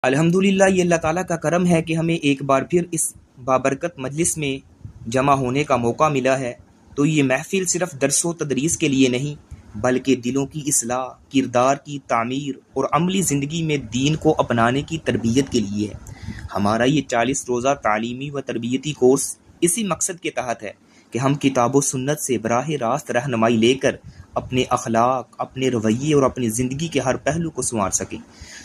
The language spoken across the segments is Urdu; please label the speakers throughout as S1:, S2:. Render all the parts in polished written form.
S1: الحمدللہ یہ اللہ تعالیٰ کا کرم ہے کہ ہمیں ایک بار پھر اس بابرکت مجلس میں جمع ہونے کا موقع ملا ہے۔ تو یہ محفل صرف درس و تدریس کے لیے نہیں بلکہ دلوں کی اصلاح، کردار کی تعمیر اور عملی زندگی میں دین کو اپنانے کی تربیت کے لیے ہے۔ ہمارا یہ 40 روزہ تعلیمی و تربیتی کورس اسی مقصد کے تحت ہے کہ ہم کتاب و سنت سے براہ راست رہنمائی لے کر اپنے اخلاق، اپنے رویے اور اپنی زندگی کے ہر پہلو کو سنوار سکیں۔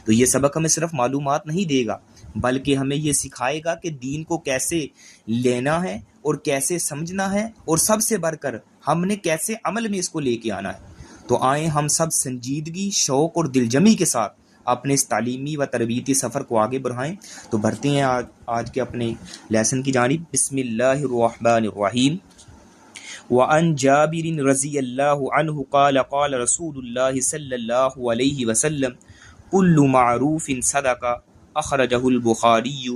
S1: تو یہ سبق ہمیں صرف معلومات نہیں دے گا بلکہ ہمیں یہ سکھائے گا کہ دین کو کیسے لینا ہے اور کیسے سمجھنا ہے، اور سب سے بڑھ کر ہم نے کیسے عمل میں اس کو لے کے آنا ہے۔ تو آئیں ہم سب سنجیدگی، شوق اور دلجمی کے ساتھ اپنے اس تعلیمی و تربیتی سفر کو آگے بڑھائیں۔ تو بڑھتے ہیں آج کے اپنے لیسن کی جانب۔ بسم اللہ الرحمن الرحیم۔ وعن جابر رضی اللہ عنہ قال قال رسول اللہ صلی اللہ علیہ وسلم کل معروف صدقہ اخرجہ البخاری۔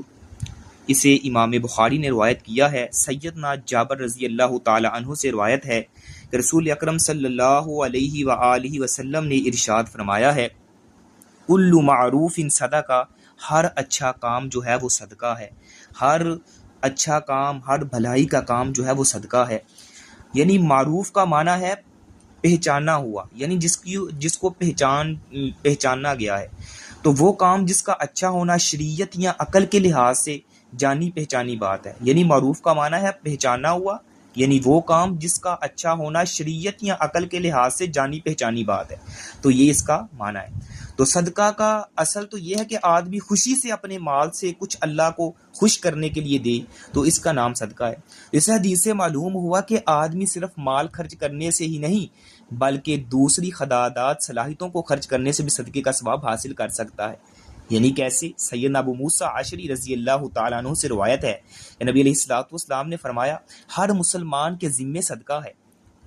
S1: اسے امام بخاری نے روایت کیا ہے۔ سیدنا جابر رضی اللہ تعالی عنہ سے روایت ہے کہ رسول اکرم صلی اللہ علیہ وآلہ وسلم نے ارشاد فرمایا ہے، کل معروف صدقہ، ہر اچھا کام جو ہے وہ صدقہ ہے۔ ہر اچھا کام، ہر بھلائی کا کام جو ہے وہ صدقہ ہے۔ یعنی معروف کا معنی ہے پہچانا ہوا، یعنی جس کو پہچانا گیا ہے۔ تو وہ کام جس کا اچھا ہونا شریعت یا عقل کے لحاظ سے جانی پہچانی بات ہے۔ یعنی معروف کا معنی ہے پہچانا ہوا، یعنی وہ کام جس کا اچھا ہونا شریعت یا عقل کے لحاظ سے جانی پہچانی بات ہے۔ تو یہ اس کا معنی ہے۔ تو صدقہ کا اصل تو یہ ہے کہ آدمی خوشی سے اپنے مال سے کچھ اللہ کو خوش کرنے کے لیے دے، تو اس کا نام صدقہ ہے۔ اس حدیث سے معلوم ہوا کہ آدمی صرف مال خرچ کرنے سے ہی نہیں بلکہ دوسری خدادات، صلاحیتوں کو خرچ کرنے سے بھی صدقے کا ثواب حاصل کر سکتا ہے۔ یعنی کیسے؟ سیدنا ابو موسیٰ عشری رضی اللہ تعالیٰ عنہ سے روایت ہے کہ نبی علیہ الصلوۃ والسلام نے فرمایا، ہر مسلمان کے ذمے صدقہ ہے۔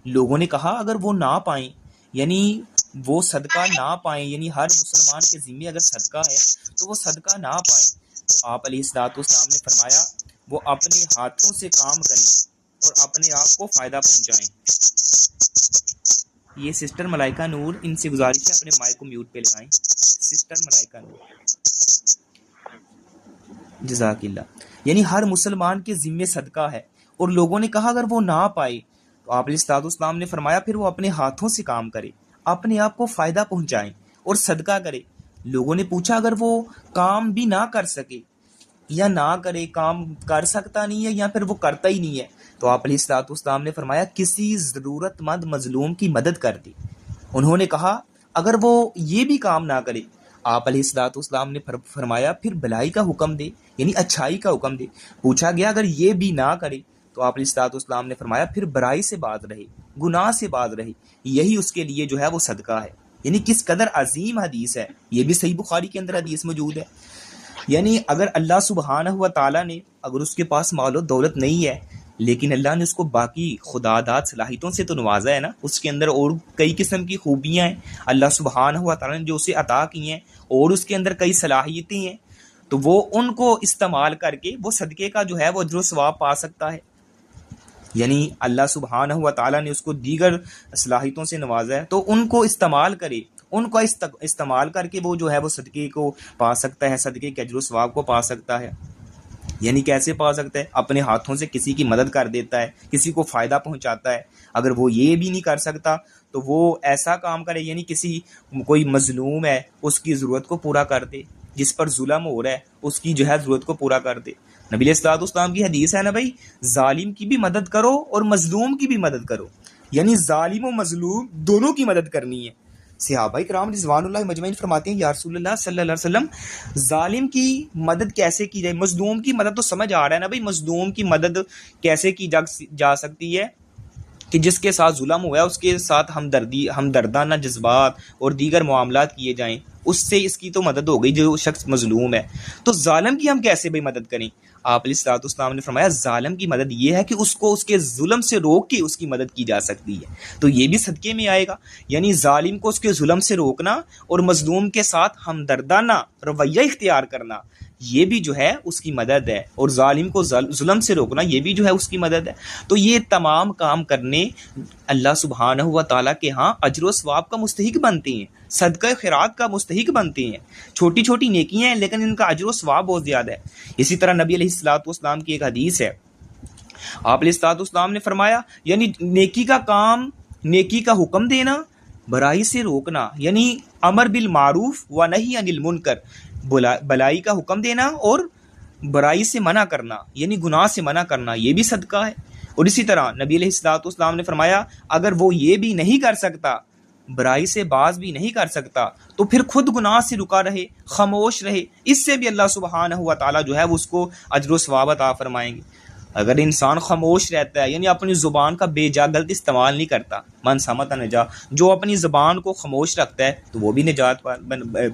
S1: لوگوں نے کہا اگر وہ نہ پائیں، یعنی وہ صدقہ نہ پائیں، یعنی ہر مسلمان کے ذمے اگر صدقہ ہے تو وہ صدقہ نہ پائیں، تو آپ علیہ الصلوۃ والسلام نے فرمایا وہ اپنے ہاتھوں سے کام کریں اور اپنے آپ کو فائدہ پہنچائیں۔ یہ سسٹر ملائکہ نور، ان سے گزارش ہے اپنے مائک کو میوٹ پہ لگائیں۔ سسٹر ملائکہ نور، جزاک اللہ۔ یعنی ہر مسلمان کے ذمے صدقہ ہے، اور لوگوں نے کہا اگر وہ نہ پائے تو آپ علیہ الصلوۃ والسلام نے فرمایا پھر وہ اپنے ہاتھوں سے کام کرے، اپنے آپ کو فائدہ پہنچائیں اور صدقہ کرے۔ لوگوں نے پوچھا اگر وہ کام بھی نہ کر سکے یا نہ کرے، کام کر سکتا نہیں ہے یا پھر وہ کرتا ہی نہیں ہے، تو آپ علیہ الصلوۃ والسلام نے فرمایا کسی ضرورت مند مظلوم کی مدد کر دے۔ انہوں نے کہا اگر وہ یہ بھی کام نہ کرے، آپ علیہ الصلوۃ والسلام نے فرمایا پھر بھلائی کا حکم دے، یعنی اچھائی کا حکم دے۔ پوچھا گیا اگر یہ بھی نہ کرے، تو آپ علیہ الصلوۃ والسلام نے فرمایا پھر برائی سے باز رہے، گناہ سے باز رہے، یہی اس کے لیے جو ہے وہ صدقہ ہے۔ یعنی کس قدر عظیم حدیث ہے، یہ بھی صحیح بخاری کے اندر حدیث موجود ہے۔ یعنی اگر اللہ سبحانہ و تعالیٰ نے، اگر اس کے پاس مال و دولت نہیں ہے لیکن اللہ نے اس کو باقی خدادات، صلاحیتوں سے تو نوازا ہے نا، اس کے اندر اور کئی قسم کی خوبیاں ہیں اللہ سبحانہ و تعالیٰ نے جو اسے عطا کی ہیں، اور اس کے اندر کئی صلاحیتیں ہیں، تو وہ ان کو استعمال کر کے وہ صدقے کا جو ہے وہ اجر و ثواب پا سکتا ہے۔ یعنی اللہ سبحانہ و تعالیٰ نے اس کو دیگر صلاحیتوں سے نوازا ہے، تو ان کو استعمال کرے، ان کو استعمال کر کے وہ جو ہے وہ صدقے کو پا سکتا ہے، صدقے کے اجر و ثواب کو پا سکتا ہے۔ یعنی کیسے پا سکتا ہے؟ اپنے ہاتھوں سے کسی کی مدد کر دیتا ہے، کسی کو فائدہ پہنچاتا ہے۔ اگر وہ یہ بھی نہیں کر سکتا تو وہ ایسا کام کرے، یعنی کوئی مظلوم ہے اس کی ضرورت کو پورا کر دے، جس پر ظلم ہو رہا ہے اس کی جو ہے ضرورت کو پورا کر دے۔ نبی علیہ الصلوۃ والسلام کی حدیث ہے نا بھائی، ظالم کی بھی مدد کرو اور مظلوم کی بھی مدد کرو، یعنی ظالم و مظلوم دونوں کی مدد کرنی ہے۔ صحابہ کرام رضوان اللہ مجمعین فرماتے ہیں یا رسول اللہ صلی اللہ علیہ وسلم، ظالم کی مدد کیسے کی جائے؟ مظلوم کی مدد تو سمجھ آ رہا ہے نا بھائی، مظلوم کی مدد کیسے کی جا سکتی ہے کہ جس کے ساتھ ظلم ہوا ہے اس کے ساتھ ہمدردانہ جذبات اور دیگر معاملات کیے جائیں، اس سے اس کی تو مدد ہو گئی جو شخص مظلوم ہے۔ تو ظالم کی ہم کیسے بھائی مدد کریں؟ آپ علیہ الصلوۃ والسلام نے فرمایا ظالم کی مدد یہ ہے کہ اس کو اس کے ظلم سے روک کے اس کی مدد کی جا سکتی ہے، تو یہ بھی صدقے میں آئے گا۔ یعنی ظالم کو اس کے ظلم سے روکنا اور مظلوم کے ساتھ ہمدردانہ رویہ اختیار کرنا، یہ بھی جو ہے اس کی مدد ہے، اور ظالم کو ظلم سے روکنا یہ بھی جو ہے اس کی مدد ہے۔ تو یہ تمام کام کرنے اللہ سبحانہ و تعالیٰ کے ہاں اجر و ثواب کا مستحق بنتے ہیں، صدقہ خیرات کا مستحق بنتے ہیں۔ چھوٹی چھوٹی نیکیاں ہیں لیکن ان کا اجر و ثواب بہت زیادہ ہے۔ اسی طرح نبی علیہ الصلوۃ والسلام کی ایک حدیث ہے، آپ علیہ الصلوۃ والسلام نے فرمایا یعنی نیکی کا کام، نیکی کا حکم دینا، برائی سے روکنا، یعنی امر بالمعروف و نہی عن المنکر، بلائی کا حکم دینا اور برائی سے منع کرنا، یعنی گناہ سے منع کرنا، یہ بھی صدقہ ہے۔ اور اسی طرح نبی علیہ الصلوۃ والسلام نے فرمایا اگر وہ یہ بھی نہیں کر سکتا، برائی سے باز بھی نہیں کر سکتا، تو پھر خود گناہ سے رکا رہے، خاموش رہے، اس سے بھی اللہ سبحانہ و تعالیٰ جو ہے وہ اس کو اجر و ثواب عطا فرمائیں گے۔ اگر انسان خاموش رہتا ہے، یعنی اپنی زبان کا بے جا غلط استعمال نہیں کرتا، من سمت نجا، جو اپنی زبان کو خاموش رکھتا ہے تو وہ بھی نجات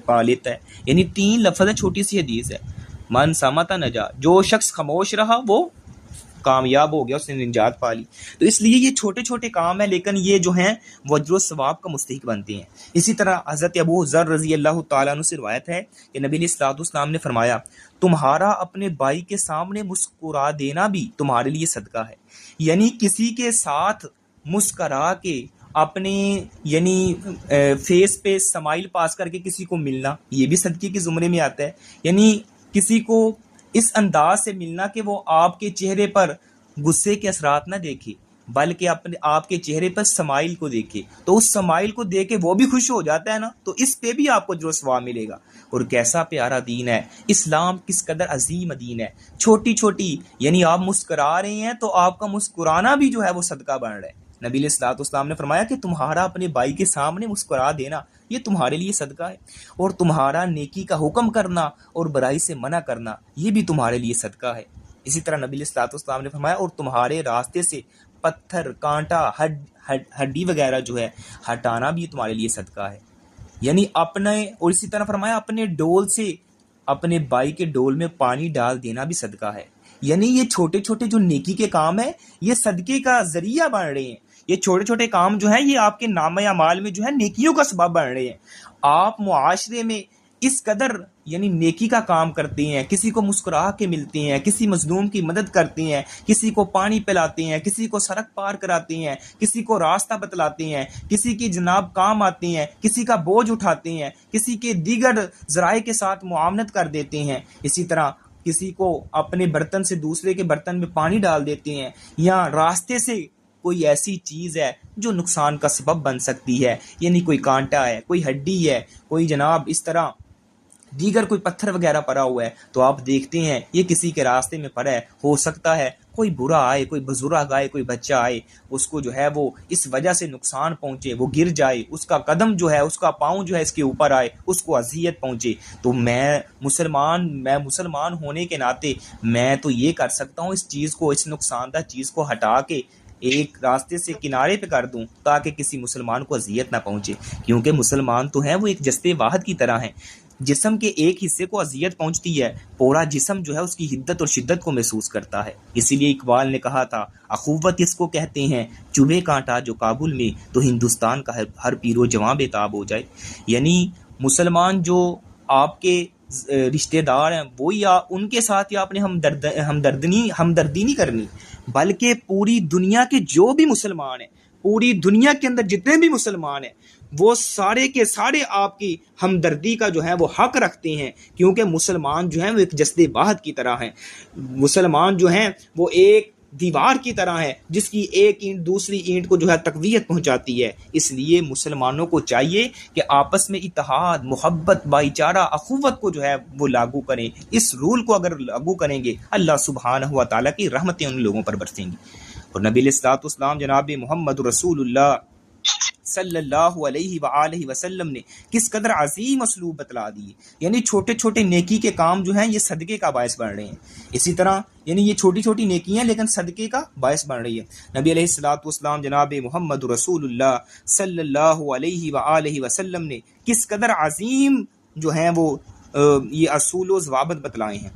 S1: پا لیتا ہے۔ یعنی 3 لفظ ہے، چھوٹی سی حدیث ہے، من سمت نجا، جو شخص خاموش رہا وہ کامیاب ہو گیا، اس نے نجات پا لی۔ تو اس لیے یہ چھوٹے چھوٹے کام ہیں لیکن یہ جو ہیں وہ اجر و ثواب کا مستحق بنتے ہیں۔ اسی طرح حضرت ابو ذر رضی اللہ تعالیٰ عنہ سے روایت ہے کہ نبی علیہ الصلوۃ والسلام نے فرمایا تمہارا اپنے بھائی کے سامنے مسکرا دینا بھی تمہارے لیے صدقہ ہے، یعنی کسی کے ساتھ مسکرا کے اپنے یعنی فیس پہ سمائل پاس کر کے کسی کو ملنا، یہ بھی صدقے کے زمرے میں آتا ہے۔ یعنی کسی کو اس انداز سے ملنا کہ وہ آپ کے چہرے پر غصے کے اثرات نہ دیکھے بلکہ اپنے آپ کے چہرے پر سمائل کو دیکھے، تو اس سمائل کو دیکھ کے وہ بھی خوش ہو جاتا ہے نا، تو اس پہ بھی آپ کو اجر و ثواب ملے گا۔ اور کیسا پیارا دین ہے اسلام، کس قدر عظیم دین ہے۔ چھوٹی چھوٹی یعنی آپ مسکرا رہے ہیں تو آپ کا مسکرانا بھی جو ہے وہ صدقہ بن رہا ہے۔ نبی علیہ الصلوۃ والسلام نے فرمایا کہ تمہارا اپنے بھائی کے سامنے مسکرا دینا یہ تمہارے لیے صدقہ ہے، اور تمہارا نیکی کا حکم کرنا اور برائی سے منع کرنا یہ بھی تمہارے لیے صدقہ ہے۔ اسی طرح نبی علیہ الصلوۃ والسلام نے فرمایا اور تمہارے راستے سے پتھر، کانٹا، ہڈی وغیرہ جو ہے ہٹانا بھی تمہارے لیے صدقہ ہے۔ یعنی اپنے، اور اسی طرح فرمایا اپنے ڈول سے اپنے بھائی کے ڈول میں پانی ڈال دینا بھی صدقہ ہے۔ یعنی یہ چھوٹے چھوٹے جو نیکی کے کام ہیں یہ صدقے کا ذریعہ بن رہے ہیں۔ یہ چھوٹے چھوٹے کام جو ہیں یہ آپ کے نامہ اعمال میں جو ہے نیکیوں کا سبب بن رہے ہیں۔ آپ معاشرے میں اس قدر یعنی نیکی کا کام کرتے ہیں، کسی کو مسکرا کے ملتے ہیں، کسی مظلوم کی مدد کرتے ہیں، کسی کو پانی پلاتے ہیں، کسی کو سڑک پار کراتے ہیں، کسی کو راستہ بتلاتے ہیں، کسی کی جناب کام آتے ہیں، کسی کا بوجھ اٹھاتے ہیں، کسی کے دیگر ذرائع کے ساتھ معاونت کر دیتے ہیں، اسی طرح کسی کو اپنے برتن سے دوسرے کے برتن میں پانی ڈال دیتے ہیں، یا راستے سے کوئی ایسی چیز ہے جو نقصان کا سبب بن سکتی ہے، یعنی کوئی کانٹا ہے، کوئی ہڈی ہے، کوئی جناب اس طرح دیگر کوئی پتھر وغیرہ پڑا ہوا ہے، تو آپ دیکھتے ہیں یہ کسی کے راستے میں پڑا ہے، ہو سکتا ہے کوئی برا آئے، کوئی بزرگ آئے، کوئی بچہ آئے، اس کو جو ہے وہ اس وجہ سے نقصان پہنچے، وہ گر جائے، اس کا قدم جو ہے، اس کا پاؤں جو ہے اس کے اوپر آئے، اس کو اذیت پہنچے، تو میں مسلمان ہونے کے ناطے میں تو یہ کر سکتا ہوں اس چیز کو، اس نقصان دہ چیز کو ہٹا کے ایک راستے سے کنارے پہ کر دوں تاکہ کسی مسلمان کو اذیت نہ پہنچے، کیونکہ مسلمان تو ہیں وہ ایک جسد واحد کی طرح ہیں۔ جسم کے ایک حصے کو اذیت پہنچتی ہے، پورا جسم جو ہے اس کی حدت اور شدت کو محسوس کرتا ہے۔ اسی لیے اقبال نے کہا تھا اخوت اس کو کہتے ہیں چبھے کانٹا جو کابل میں تو ہندوستان کا ہر پیر و جواں بے تاب ہو جائے۔ یعنی مسلمان جو آپ کے رشتہ دار ہیں وہی ان کے ساتھ یا اپنے ہمدردی نہیں کرنی، بلکہ پوری دنیا کے جو بھی مسلمان ہیں، پوری دنیا کے اندر جتنے بھی مسلمان ہیں وہ سارے کے سارے آپ کی ہمدردی کا جو ہے وہ حق رکھتے ہیں، کیونکہ مسلمان جو ہیں وہ ایک جسد واحد کی طرح ہیں۔ مسلمان جو ہیں وہ ایک دیوار کی طرح ہے جس کی ایک اینٹ دوسری اینٹ کو جو ہے تقویت پہنچاتی ہے۔ اس لیے مسلمانوں کو چاہیے کہ آپس میں اتحاد، محبت، بھائی چارہ، اخوت کو جو ہے وہ لاگو کریں۔ اس رول کو اگر لاگو کریں گے اللہ سبحانہ و تعالیٰ کی رحمتیں ان لوگوں پر برسیں گی۔ اور نبی علیہ الصلوۃ والسلام جناب محمد رسول اللہ صلی اللہ علیہ وآلہ وسلم نے کس قدر عظیم اسلوب بتلا دیے، یعنی چھوٹے چھوٹے نیکی کے کام جو ہیں یہ صدقے کا باعث بن رہے ہیں۔ اسی طرح یعنی یہ چھوٹی چھوٹی نیکیاں لیکن صدقے کا باعث بن رہی ہے۔ نبی علیہ الصلوۃ والسلام جناب محمد رسول اللہ صلی اللہ علیہ وآلہ وسلم نے کس قدر عظیم جو ہیں وہ یہ اصول و ضوابط بتلائے ہیں۔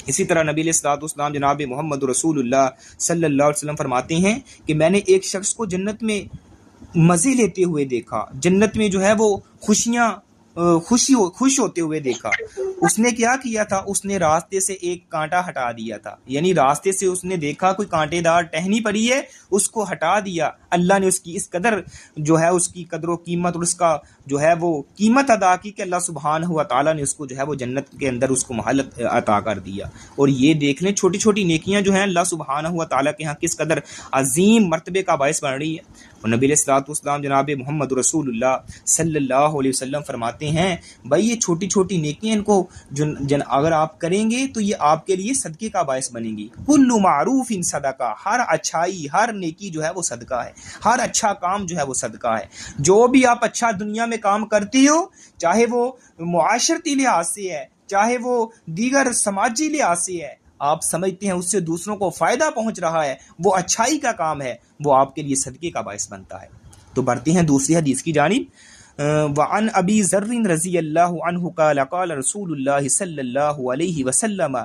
S1: اسی طرح نبی علیہ الصلوۃ والسلام جناب محمد رسول اللہ صلی اللہ علیہ وسلم فرماتے ہیں کہ میں نے ایک شخص کو جنت میں مزے لیتے ہوئے دیکھا، جنت میں جو ہے وہ خوش ہوتے ہوئے دیکھا، اس نے کیا کیا تھا؟ اس نے راستے سے ایک کانٹا ہٹا دیا تھا، یعنی راستے سے اس نے دیکھا کوئی کانٹے دار ٹہنی پڑی ہے، اس کو ہٹا دیا۔ اللہ نے اس کی اس قدر جو ہے اس کی قدر و قیمت اور اس کا جو ہے وہ قیمت ادا کی کہ اللہ سبحانہ و تعالیٰ نے اس کو جو ہے وہ جنت کے اندر اس کو محل عطا کر دیا۔ اور یہ دیکھ لیں چھوٹی چھوٹی نیکیاں جو ہیں اللہ سبحانہ و تعالیٰ کے ہاں کس قدر عظیم مرتبے کا باعث بن رہی ہے۔ اور نبی علیہ الصلوۃ والسلام جناب محمد رسول اللہ صلی اللہ علیہ وسلم فرماتے ہیں بھائی یہ چھوٹی چھوٹی نیکیاں ان کو اگر آپ کریں گے تو یہ آپ کے لیے صدقے کا باعث بنیں گی۔ کل معروف ان صدقہ، ہر اچھائی ہر نیکی جو ہے وہ صدقہ ہے، ہر اچھا کام جو ہے وہ صدقہ ہے۔ جو بھی آپ اچھا دنیا میں کام کرتی ہو، چاہے وہ معاشرتی لحاظ سے ہے، چاہے وہ دیگر سماجی لحاظ سے ہے، آپ سمجھتے ہیں اس سے دوسروں کو فائدہ پہنچ رہا ہے، وہ اچھائی کا کام ہے، وہ آپ کے لیے صدقے کا باعث بنتا ہے۔ تو بڑھتے ہیں دوسری حدیث کی جانب۔ وعن ابی ذر رضی اللہ عنہ قال قال رسول اللہ صلی اللہ علیہ وسلم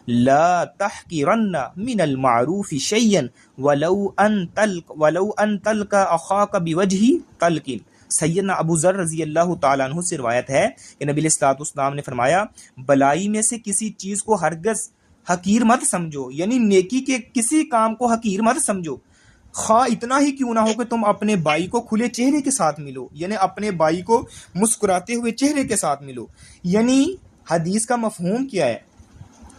S1: لا تحقرن من المعروف شیئا ولو ان تلق اخاک بوجہ طلق۔ سیدنا ابو ذر رضی اللہ تعالیٰ عنہ سے روایت ہے کہ نبی علیہ الصلوۃ والسلام نے فرمایا بلائی میں سے کسی چیز کو ہرگز حقیر مت سمجھو، یعنی نیکی کے کسی کام کو حقیر مت سمجھو، خواہ اتنا ہی کیوں نہ ہو کہ تم اپنے بھائی کو کھلے چہرے کے ساتھ ملو، یعنی اپنے بھائی کو مسکراتے ہوئے چہرے کے ساتھ ملو۔ یعنی حدیث کا مفہوم کیا ہے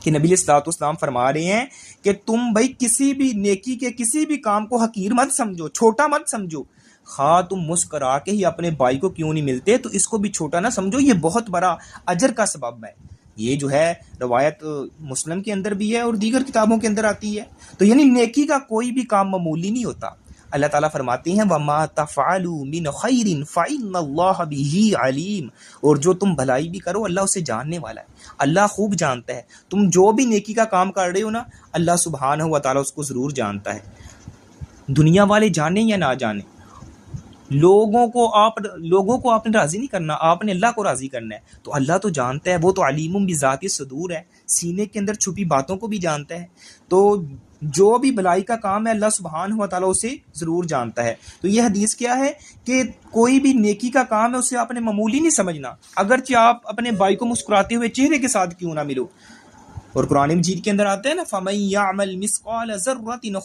S1: کہ نبی علیہ الصلوۃ والسلام فرما رہے ہیں کہ تم بھائی کسی بھی نیکی کے کسی بھی کام کو حقیر مت سمجھو، چھوٹا مت سمجھو، خواہ تم مسکرا کے ہی اپنے بھائی کو کیوں نہیں ملتے تو اس کو بھی چھوٹا نہ سمجھو، یہ بہت بڑا اجر کا سبب ہے۔ یہ جو ہے روایت مسلم کے اندر بھی ہے اور دیگر کتابوں کے اندر آتی ہے۔ تو یعنی نیکی کا کوئی بھی کام معمولی نہیں ہوتا۔ اللہ تعالیٰ فرماتے ہیں وَمَا تَفْعَلُوا مِنْ خَيْرٍ فَإِنَّ اللَّهَ بِهِ عَلِيمٌ، اور جو تم بھلائی بھی کرو اللہ اسے جاننے والا ہے، اللہ خوب جانتا ہے۔ تم جو بھی نیکی کا کام کر رہے ہو نا، اللہ سبحانہ و تعالیٰ اس کو ضرور جانتا ہے، دنیا والے جانیں یا نہ جانیں۔ لوگوں کو آپ نے راضی نہیں کرنا، آپ نے اللہ کو راضی کرنا ہے۔ تو اللہ تو جانتا ہے، وہ تو علیم بذات الصدور ہے، سینے کے اندر چھپی باتوں کو بھی جانتا ہے۔ تو جو بھی بلائی کا کام ہے اللہ سبحانہ و تعالیٰ اسے ضرور جانتا ہے۔ تو یہ حدیث کیا ہے کہ کوئی بھی نیکی کا کام ہے اسے آپ نے معمولی نہیں سمجھنا، اگرچہ آپ اپنے بھائی کو مسکراتے ہوئے چہرے کے ساتھ کیوں نہ ملو۔ اور قرآن مجید کے اندر آتا ہے نا فَمَن يَعْمَلْ مِثْقَالَ ذَرَّةٍ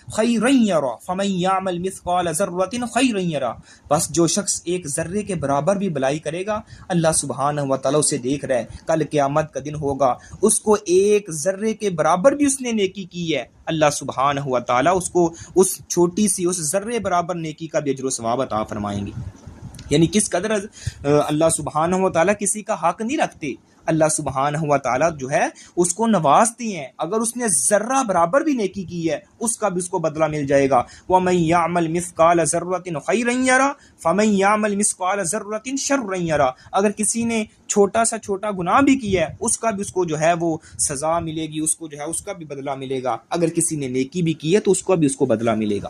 S1: خَيْرًا يَرَهُ فَمَن يَعْمَلْ مِثْقَالَ ذَرَّةٍ خَيْرًا يَرَهُ، بس جو شخص ایک ذرے کے برابر بھی بلائی کرے گا اللہ سبحانہ و تعالیٰ اسے دیکھ رہا ہے، کل قیامت کا دن ہوگا، اس کو ایک ذرے کے برابر بھی اس نے نیکی کی ہے، اللہ سبحانہ و تعالیٰ اس کو اس چھوٹی سی اس ذرے برابر نیکی کا بھی اجر و ثواب عطا فرمائیں گے۔ یعنی کس قدر اللہ سبحانہ و تعالیٰ کسی کا حق نہیں رکھتے، اللہ سبحانہ و تعالیٰ جو ہے اس کو نوازتے ہیں، اگر اس نے ذرہ برابر بھی نیکی کی ہے اس کا بھی اس کو بدلہ مل جائے گا۔ وَمَن يَعْمَلْ مِثْقَالَ ذَرَّةٍ خَيْرًا يَرَهُ فَمَن يَعْمَلْ مِثْقَالَ ذَرَّةٍ شَرًّا يَرَهُ، اگر کسی نے چھوٹا سا چھوٹا گناہ بھی کیا ہے اس کا بھی اس کو جو ہے وہ سزا ملے گی، اس کو جو ہے اس کا بھی بدلہ ملے گا، اگر کسی نے نیکی بھی کی ہے تو اس کو بھی اس کو بدلہ ملے گا۔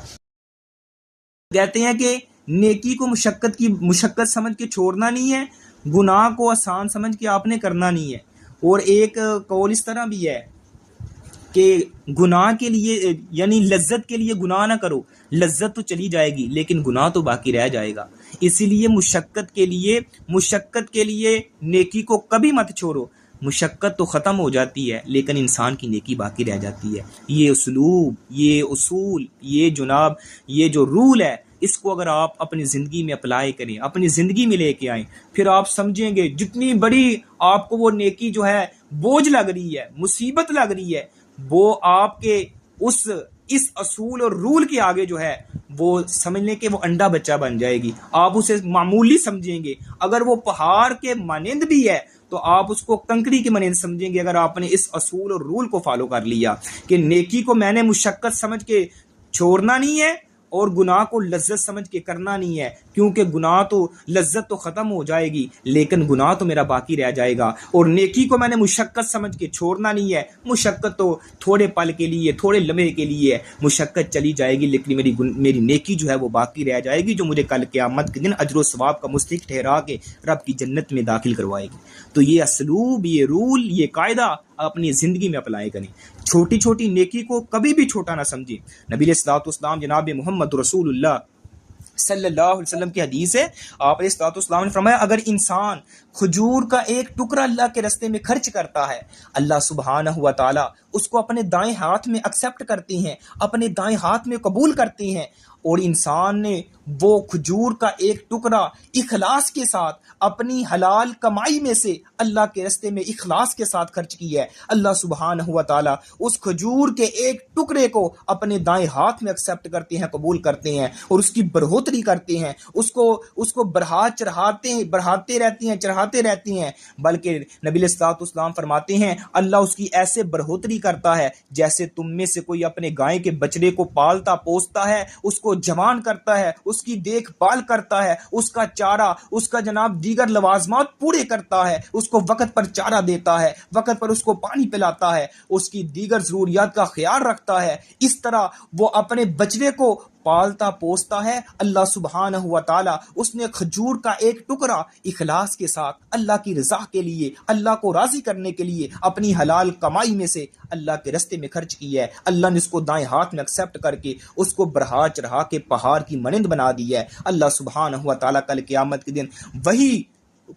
S1: کہتے ہیں کہ نیکی کو مشقت سمجھ کے چھوڑنا نہیں ہے، گناہ کو آسان سمجھ کے آپ نے کرنا نہیں ہے۔ اور ایک قول اس طرح بھی ہے کہ گناہ کے لیے یعنی لذت کے لیے گناہ نہ کرو، لذت تو چلی جائے گی لیکن گناہ تو باقی رہ جائے گا، اسی لیے مشقت کے لیے نیکی کو کبھی مت چھوڑو۔ مشقت تو ختم ہو جاتی ہے لیکن انسان کی نیکی باقی رہ جاتی ہے۔ یہ اسلوب، یہ اصول، یہ جناب یہ جو رول ہے اس کو اگر آپ اپنی زندگی میں اپلائی کریں، اپنی زندگی میں لے کے آئیں، پھر آپ سمجھیں گے جتنی بڑی آپ کو وہ نیکی جو ہے بوجھ لگ رہی ہے، مصیبت لگ رہی ہے، وہ آپ کے اس اصول اور رول کے آگے جو ہے وہ سمجھ لیں کہ وہ انڈا بچہ بن جائے گی، آپ اسے معمولی سمجھیں گے۔ اگر وہ پہاڑ کے مانند بھی ہے تو آپ اس کو کنکری کے مانند سمجھیں گے، اگر آپ نے اس اصول اور رول کو فالو کر لیا کہ نیکی کو میں نے مشقت سمجھ کے چھوڑنا نہیں ہے اور گناہ کو لذت سمجھ کے کرنا نہیں ہے، کیونکہ گناہ تو لذت تو ختم ہو جائے گی لیکن گناہ تو میرا باقی رہ جائے گا، اور نیکی کو میں نے مشقت سمجھ کے چھوڑنا نہیں ہے، مشقت تو تھوڑے پل کے لیے، تھوڑے لمحے کے لیے ہے، مشقت چلی جائے گی لیکن میری نیکی جو ہے وہ باقی رہ جائے گی، جو مجھے کل قیامت کے دن اجر و ثواب کا مستحق ٹھہرا کے رب کی جنت میں داخل کروائے گی۔ تو یہ اسلوب، یہ رول، یہ قاعدہ اپنی زندگی میں اپلائی کریں، چھوٹی چھوٹی نیکی کو کبھی بھی چھوٹا نہ سمجھیں۔ نبی علیہ الصلوۃ والسلام جناب محمد رسول اللہ صلی اللہ علیہ وسلم کی حدیث ہے، آپ علیہ الصلوۃ والسلام نے فرمایا اگر انسان کھجور کا ایک ٹکڑا اللہ کے راستے میں خرچ کرتا ہے، اللہ سبحانہ و تعالی اس کو اپنے دائیں ہاتھ میں ایکسیپٹ کرتی ہیں، اپنے دائیں ہاتھ میں قبول کرتی ہیں، اور انسان نے وہ کھجور کا ایک ٹکڑا اخلاص کے ساتھ اپنی حلال کمائی میں سے اللہ کے راستے میں اخلاص کے ساتھ خرچ کی ہے، اللہ سبحانہ و تعالی اس کھجور کے ایک ٹکڑے کو اپنے دائیں ہاتھ میں ایکسیپٹ کرتے ہیں، قبول کرتے ہیں، اور اس کی بڑھوتری کرتے ہیں، اس کو بڑھاتے رہتے ہیں، بلکہ نبی علیہ الصلوۃ والسلام فرماتے ہیں اللہ اس کی ایسے بڑھوتری کرتا ہے جیسے تم میں سے کوئی اپنے گائے کے بچڑے کو پالتا پوستا ہے، اس کو جوان کرتا ہے، اس کی دیکھ بھال کرتا ہے، اس کا چارہ، اس کا جناب دیگر لوازمات پورے کرتا ہے، اس کو وقت پر چارہ دیتا ہے، وقت پر اس کو پانی پلاتا ہے، اس کی دیگر ضروریات کا خیال رکھتا ہے، اس طرح وہ اپنے بچڑے کو پالتا پوستا ہے، اللہ سبحانہ و تعالی اس نے کھجور کا ایک ٹکڑا اخلاص کے ساتھ اللہ کی رضا کے لیے، اللہ کو راضی کرنے کے لیے اپنی حلال کمائی میں سے اللہ کے راستے میں خرچ کیا ہے، اللہ نے اس کو دائیں ہاتھ میں ایکسیپٹ کر کے اس کو بڑھا چڑھا کے پہاڑ کی مانند بنا دی ہے۔ اللہ سبحانہ و تعالی کل قیامت کے دن وہی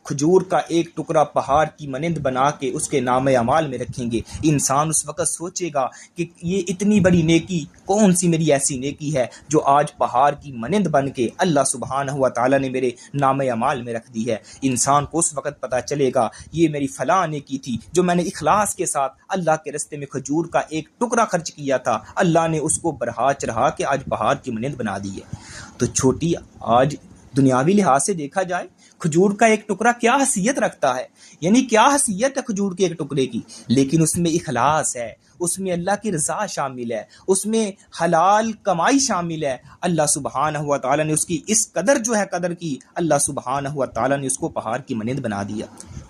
S1: کھجور کا ایک ٹکڑا پہاڑ کی مانند بنا کے اس کے نام اعمال میں رکھیں گے۔ انسان اس وقت سوچے گا کہ یہ اتنی بڑی نیکی کون سی میری ایسی نیکی ہے جو آج پہاڑ کی مانند بن کے اللہ سبحانہ و تعالی نے میرے نام اعمال میں رکھ دی ہے۔ انسان کو اس وقت پتہ چلے گا یہ میری فلاں نیکی تھی جو میں نے اخلاص کے ساتھ اللہ کے راستے میں کھجور کا ایک ٹکڑا خرچ کیا تھا، اللہ نے اس کو بڑھا چڑھا کے آج پہاڑ کی مانند بنا دی ہے۔ تو چھوٹی آج دنیاوی لحاظ سے دیکھا جائے کھجور کا ایک ٹکڑا کیا حیثیت رکھتا ہے، یعنی کیا حیثیت ہے کھجور کے ایک ٹکڑے کی، لیکن اس میں اخلاص ہے، اس میں اللہ کی رضا شامل ہے، اس میں حلال کمائی شامل ہے۔ اللہ سبحانہ و تعالی نے اس کی اس قدر کی، اللہ سبحانہ و تعالی نے اس کو پہاڑ کی مانند بنا دیا۔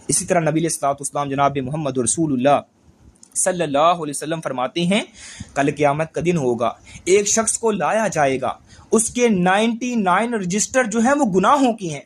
S1: اسی طرح نبی علیہ الصلوۃ والسلام جناب محمد رسول اللہ صلی اللہ علیہ وسلم فرماتے ہیں کل قیامت کا دن ہوگا، ایک شخص کو لایا جائے گا، اس کے 99 رجسٹر جو ہیں وہ گناہوں کی ہیں،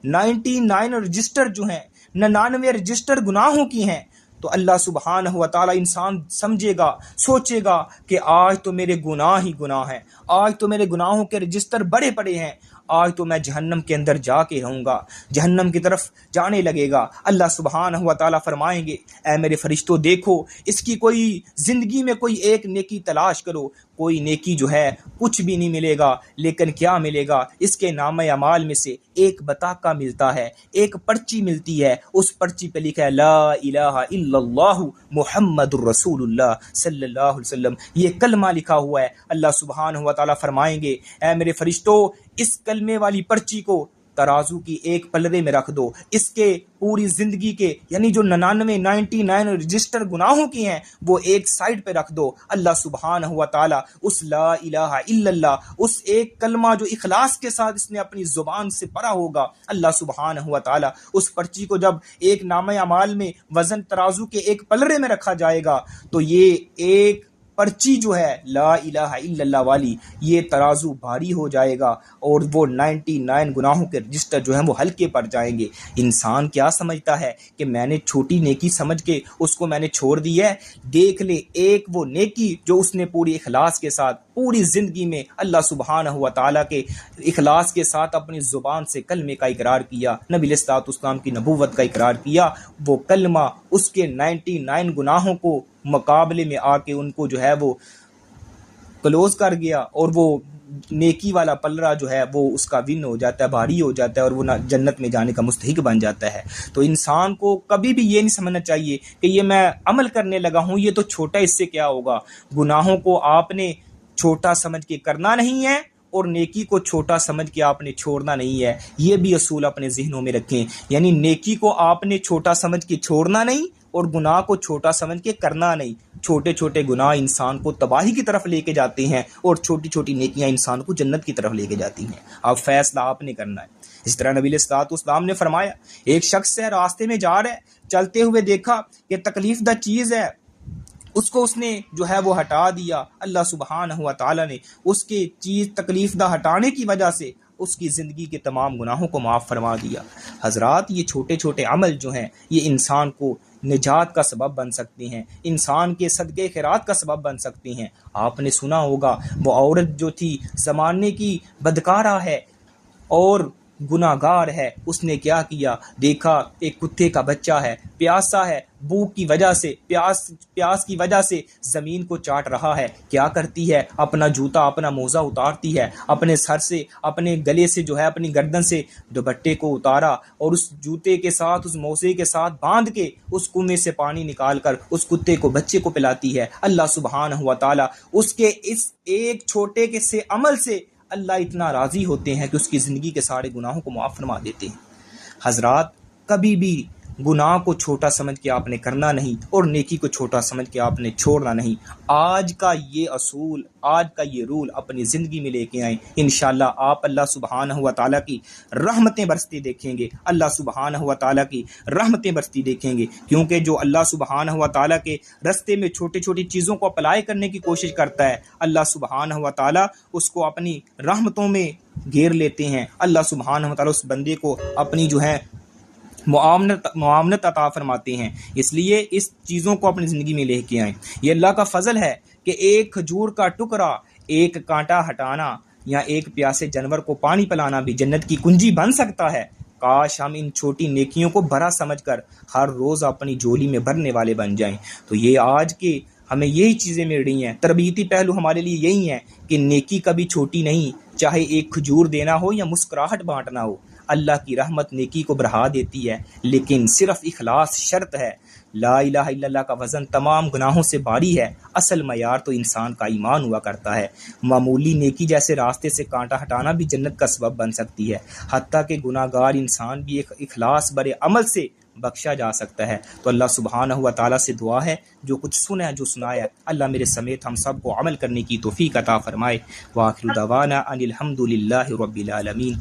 S1: 99 رجسٹر جو ہیں 99 رجسٹر گناہوں کی ہیں۔ تو اللہ سبحانہ و تعالی انسان سمجھے گا، سوچے گا کہ آج تو میرے گناہ ہی گناہ ہیں، آج تو میرے گناہوں کے رجسٹر بڑے پڑے ہیں، آج تو میں جہنم کے اندر جا کے رہوں گا، جہنم کی طرف جانے لگے گا۔ اللہ سبحانہ و تعالی فرمائیں گے اے میرے فرشتوں دیکھو اس کی کوئی زندگی میں کوئی ایک نیکی تلاش کرو، کوئی نیکی جو ہے کچھ بھی نہیں ملے گا، لیکن کیا ملے گا، اس کے نام اعمال میں سے ایک بطاقہ ملتا ہے، ایک پرچی ملتی ہے، اس پرچی پہ لکھا ہے لا الہ الا اللہ محمد الرسول اللہ صلی اللہ علیہ وسلم، یہ کلمہ لکھا ہوا ہے۔ اللہ سبحانہ و تعالی فرمائیں گے اے میرے فرشتوں اس کلمے والی پرچی کو ترازو کی ایک پلڑے میں رکھ دو، اس کے پوری زندگی کے یعنی جو 99 رجسٹر گناہوں کی ہیں وہ ایک سائڈ پہ رکھ دو۔ اللہ سبحانہ و تعالی اس لا الہ الا اللہ، اس ایک کلمہ جو اخلاص کے ساتھ اس نے اپنی زبان سے پڑھا ہوگا، اللہ سبحانہ و تعالی اس پرچی کو جب ایک نامہ اعمال میں وزن ترازو کے ایک پلڑے میں رکھا جائے گا تو یہ ایک پرچی جو ہے لا الہ الا اللہ والی یہ ترازو بھاری ہو جائے گا اور وہ 99 گناہوں کے رجسٹر جو ہیں وہ ہلکے پڑ جائیں گے۔ انسان کیا سمجھتا ہے کہ میں نے چھوٹی نیکی سمجھ کے اس کو میں نے چھوڑ دی ہے، دیکھ لے ایک وہ نیکی جو اس نے پوری اخلاص کے ساتھ پوری زندگی میں اللہ سبحانہ و تعالیٰ کے اخلاص کے ساتھ اپنی زبان سے کلمے کا اقرار کیا، نبی علیہ الصلوۃ والسلام کی نبوت کا اقرار کیا، وہ کلمہ اس کے 99 گناہوں کو مقابلے میں آ کے ان کو جو ہے وہ کلوز کر گیا اور وہ نیکی والا پلڑا جو ہے وہ اس کا ون ہو جاتا ہے، بھاری ہو جاتا ہے اور وہ جنت میں جانے کا مستحق بن جاتا ہے۔ تو انسان کو کبھی بھی یہ نہیں سمجھنا چاہیے کہ یہ میں عمل کرنے لگا ہوں یہ تو چھوٹا، اس سے کیا ہوگا۔ گناہوں کو آپ نے چھوٹا سمجھ کے کرنا نہیں ہے اور نیکی کو چھوٹا سمجھ کے آپ نے چھوڑنا نہیں ہے، یہ بھی اصول اپنے ذہنوں میں رکھیں۔ یعنی نیکی کو آپ نے چھوٹا سمجھ کے چھوڑنا نہیں اور گناہ کو چھوٹا سمجھ کے کرنا نہیں۔ چھوٹے چھوٹے گناہ انسان کو تباہی کی طرف لے کے جاتے ہیں اور چھوٹی چھوٹی نیکیاں انسان کو جنت کی طرف لے کے جاتی ہیں۔ اب فیصلہ آپ نے کرنا ہے۔ اس طرح نبی علیہ الصلوۃ والسلام نے فرمایا ایک شخص ہے راستے میں جا رہا ہے، چلتے ہوئے دیکھا کہ تکلیف دہ چیز ہے، اس نے جو ہے وہ ہٹا دیا، اللہ سبحانہ و تعالی نے اس کی چیز تکلیف دہ ہٹانے کی وجہ سے اس کی زندگی کے تمام گناہوں کو معاف فرما دیا۔ حضرات یہ چھوٹے چھوٹے عمل جو ہیں یہ انسان کو نجات کا سبب بن سکتے ہیں، انسان کے صدقے خیرات کا سبب بن سکتے ہیں۔ آپ نے سنا ہوگا وہ عورت جو تھی زمانے کی بدکارہ ہے اور گناہگار ہے، اس نے کیا کیا، دیکھا ایک کتے کا بچہ ہے، پیاسا ہے، بھوک کی وجہ سے پیاس کی وجہ سے زمین کو چاٹ رہا ہے، کیا کرتی ہے، اپنا جوتا اپنا موزہ اتارتی ہے، اپنے سر سے اپنے گلے سے جو ہے اپنی گردن سے دوپٹے کو اتارا اور اس جوتے کے ساتھ اس موزے کے ساتھ باندھ کے اس کنویں سے پانی نکال کر اس کتے کو بچے کو پلاتی ہے۔ اللہ سبحانہ و تعالی اس کے اس ایک چھوٹے کے سے عمل سے اللہ اتنا راضی ہوتے ہیں کہ اس کی زندگی کے سارے گناہوں کو معاف فرما دیتے ہیں۔ حضرات، کبھی بھی گناہ کو چھوٹا سمجھ کے آپ نے کرنا نہیں اور نیکی کو چھوٹا سمجھ کے آپ نے چھوڑنا نہیں۔ آج کا یہ اصول، آج کا یہ رول اپنی زندگی میں لے کے آئیں، انشاءاللہ آپ اللہ سبحانہ و تعالیٰ کی رحمتیں برستی دیکھیں گے، اللہ سبحانہ و تعالیٰ کی رحمتیں برستی دیکھیں گے، کیونکہ جو اللہ سبحانہ و تعالیٰ کے رستے میں چھوٹی چھوٹی چیزوں کو اپلائی کرنے کی کوشش کرتا ہے، اللہ سبحانہ و تعالیٰ اس کو اپنی رحمتوں میں گھیر لیتے ہیں۔ اللہ سبحانہ و تعالیٰ اس بندے کو اپنی جو ہے معاونت عطا فرماتے ہیں۔ اس لیے اس چیزوں کو اپنی زندگی میں لے کے آئیں۔ یہ اللہ کا فضل ہے کہ ایک کھجور کا ٹکڑا، ایک کانٹا ہٹانا یا ایک پیاسے جانور کو پانی پلانا بھی جنت کی کنجی بن سکتا ہے۔ کاش ہم ان چھوٹی نیکیوں کو بڑا سمجھ کر ہر روز اپنی جولی میں بھرنے والے بن جائیں۔ تو یہ آج کے ہمیں یہی چیزیں مل رہی ہیں۔ تربیتی پہلو ہمارے لیے یہی ہے کہ نیکی کبھی چھوٹی نہیں، چاہے ایک کھجور دینا ہو یا مسکراہٹ بانٹنا ہو۔ اللہ کی رحمت نیکی کو بڑھا دیتی ہے، لیکن صرف اخلاص شرط ہے۔ لا الہ الا اللہ کا وزن تمام گناہوں سے بھاری ہے، اصل معیار تو انسان کا ایمان ہوا کرتا ہے۔ معمولی نیکی جیسے راستے سے کانٹا ہٹانا بھی جنت کا سبب بن سکتی ہے، حتیٰ کہ گناہگار انسان بھی ایک اخلاص برے عمل سے بخشا جا سکتا ہے۔ تو اللہ سبحانہ و تعالیٰ سے دعا ہے جو کچھ سنا جو سنایا، اللہ میرے سمیت ہم سب کو عمل کرنے کی توفیق عطا فرمائے۔ وآخر دعوانا ان الحمد للہ رب العالمین۔